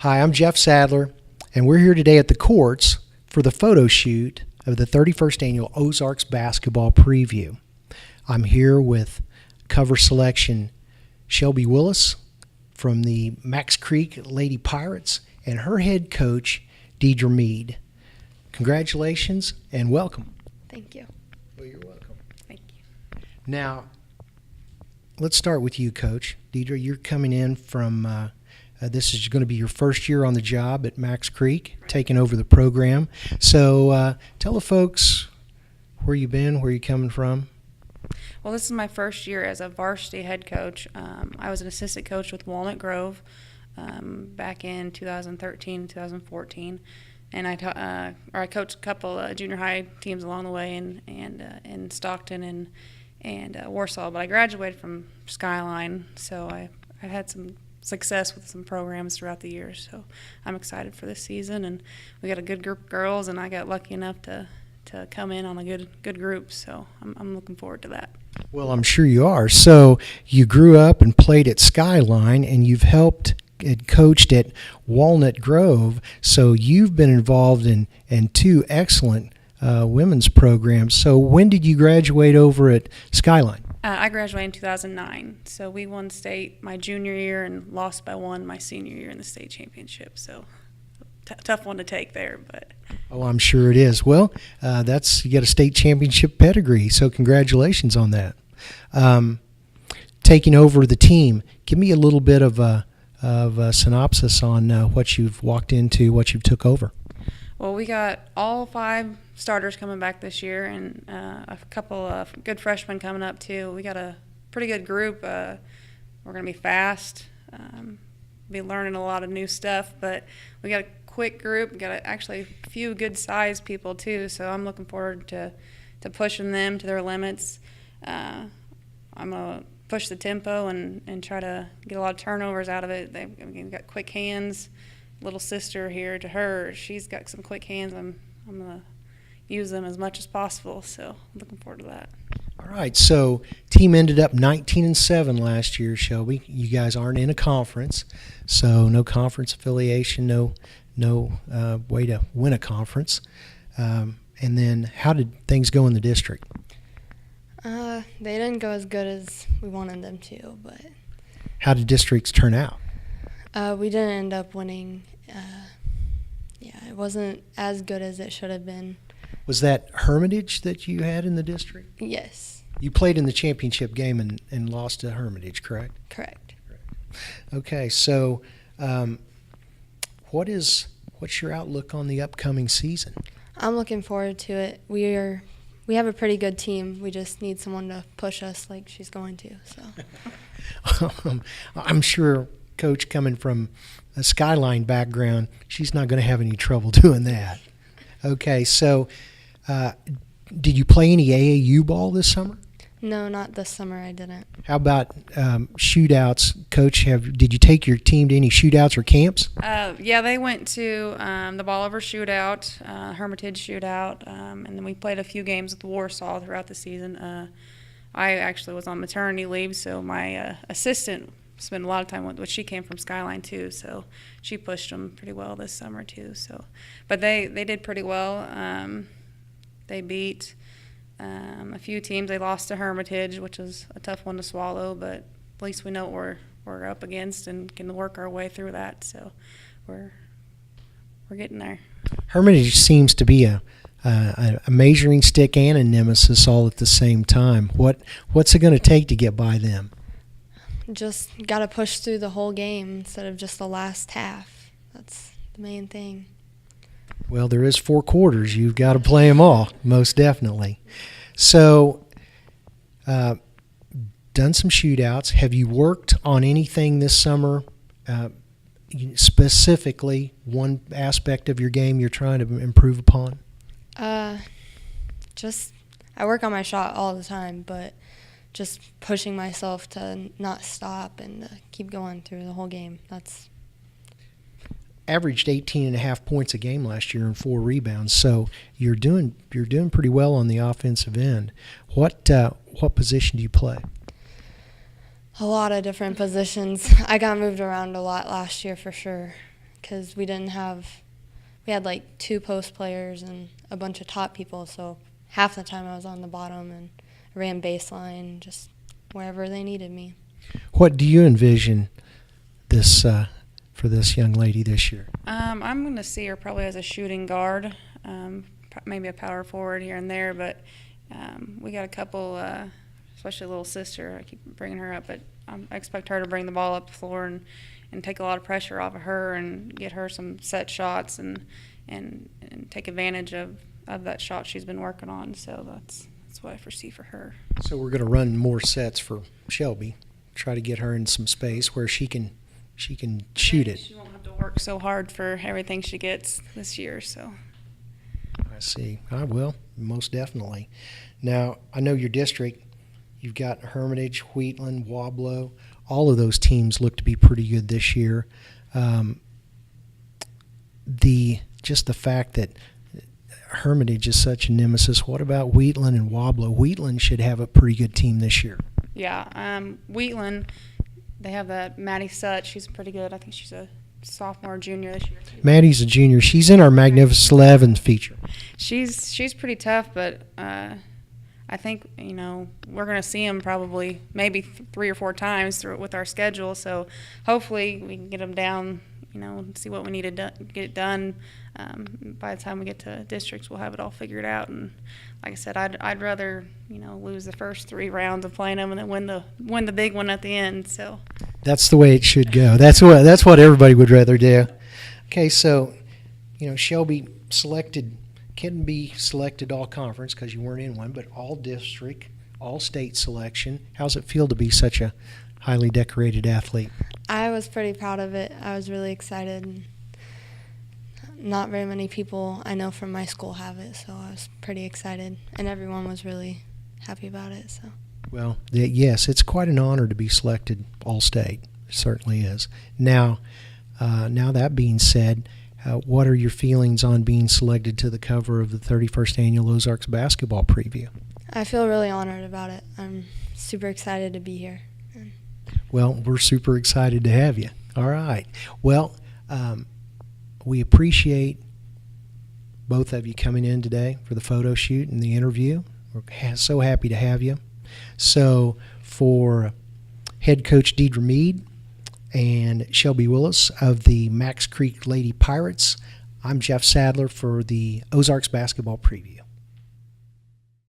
Hi, I'm Jeff Sadler, and we're here today at the courts for the photo shoot of the 31st Annual Ozarks Basketball Preview. I'm here with cover selection Shelby Willis from the Max Creek Lady Pirates and her head coach, Deidre Meade. Congratulations and welcome. Thank you. Well, you're welcome. Thank you. Now, let's start with you, Coach. Deidre, you're coming in from this is going to be your first year on the job at Max Creek, taking over the program. So tell the folks where you've been, where you're coming from. Well, this is my first year as a varsity head coach. I was an assistant coach with Walnut Grove back in 2013, 2014, and I coached a couple junior high teams along the way in Stockton and Warsaw. But I graduated from Skyline, so I had some success with some programs throughout the year. So I'm excited for this season, and we got a good group of girls, and I got lucky enough to come in on a good group. So I'm looking forward to that. Well, I'm sure you are. So you grew up and played at Skyline, and you've helped and coached at Walnut Grove. So you've been involved in two excellent women's programs. So when did you graduate over at Skyline? I graduated in 2009, so we won state my junior year and lost by one my senior year in the state championship. So tough one to take there, but. Oh, I'm sure it is. Well, you got a state championship pedigree, so congratulations on that. Taking over the team, give me a little bit of a synopsis on what you've walked into, what you've took over. Well, we got all 5 starters coming back this year, and a couple of good freshmen coming up too. We got a pretty good group. We're going to be fast, be learning a lot of new stuff, but we got a quick group. We got actually a few good-sized people too, so I'm looking forward to pushing them to their limits. I'm going to push the tempo and try to get a lot of turnovers out of it. They've got quick hands. Little sister here, to her, she's got some quick hands. I'm going to use them as much as possible, so I'm looking forward to that. All right, so team ended up 19-7 last year, Shelby. You guys aren't in a conference, so no conference affiliation, no way to win a conference. And then how did things go in the district? They didn't go as good as we wanted them to, but. How did districts turn out? We didn't end up winning. It wasn't as good as it should have been. Was that Hermitage that you had in the district? Yes. You played in the championship game and lost to Hermitage, correct? Correct. Okay, so what's your outlook on the upcoming season? I'm looking forward to it. We have a pretty good team. We just need someone to push us like she's going to. So. I'm sure Coach, coming from a Skyline background, she's not going to have any trouble doing that. Okay, so did you play any AAU ball this summer? No, not this summer. I didn't. How about shootouts? Coach, did you take your team to any shootouts or camps? Yeah, they went to the Bolivar shootout, Hermitage shootout, and then we played a few games with Warsaw throughout the season. I actually was on maternity leave, so my assistant spent a lot of time with, she came from Skyline too, so she pushed them pretty well this summer too. So, but they did pretty well. They beat a few teams. They lost to Hermitage, which was a tough one to swallow, but at least we know what we're up against and can work our way through that. So we're getting there. Hermitage seems to be a measuring stick and a nemesis all at the same time. What's it going to take to get by them? Just got to push through the whole game instead of just the last half. That's the main thing. Well, there is 4 quarters. You've got to play them all, most definitely. So, done some shootouts. Have you worked on anything this summer, specifically one aspect of your game you're trying to improve upon? I work on my shot all the time, but just pushing myself to not stop and keep going through the whole game. That's averaged 18.5 points a game last year and 4 rebounds. So you're doing pretty well on the offensive end. What position do you play? A lot of different positions. I got moved around a lot last year for sure because we had like 2 post players and a bunch of top people, so half the time I was on the bottom and ran baseline just wherever they needed me. What do you envision this for this young lady this year? I'm going to see her probably as a shooting guard, maybe a power forward here and there, but we got a couple, especially a little sister. I keep bringing her up, but I expect her to bring the ball up the floor and take a lot of pressure off of her and get her some set shots and take advantage of that shot she's been working on. So that's what I foresee for her. So we're going to run more sets for Shelby. Try to get her in some space where she can shoot it. She won't have to work so hard for everything she gets this year. So I see. I will, most definitely. Now, I know your district, you've got Hermitage, Wheatland, Wablo. All of those teams look to be pretty good this year. Just the fact that Hermitage is such a nemesis. What about Wheatland and Wablo? Wheatland should have a pretty good team this year. yeah, Wheatland, they have that Maddie Sutt. She's pretty good. I think she's a sophomore or junior this year. Maddie's a junior. She's in our Magnificent 11 feature. She's pretty tough, but I think we're going to see them probably maybe 3 or 4 times with our schedule. So hopefully we can get them down, and see what we need to get done. By the time we get to districts, we'll have it all figured out. And like I said, I'd rather lose the first 3 rounds of playing them and then win the big one at the end. So that's the way it should go. That's what everybody would rather do. Okay, so Shelby can be selected all conference because you weren't in one, but all district, all state selection. How's it feel to be such a highly decorated athlete? I was pretty proud of it. I was really excited. Not very many people I know from my school have it, so I was pretty excited, and everyone was really happy about it. So. Well, yes, it's quite an honor to be selected all-state. It certainly is. Now that being said, what are your feelings on being selected to the cover of the 31st Annual Ozarks Basketball Preview? I feel really honored about it. I'm super excited to be here. Well, we're super excited to have you. All right. Well, we appreciate both of you coming in today for the photo shoot and the interview. We're so happy to have you. So for head coach Deidre Meade and Shelby Willis of the Max Creek Lady Pirates, I'm Jeff Sadler for the Ozarks Basketball Preview.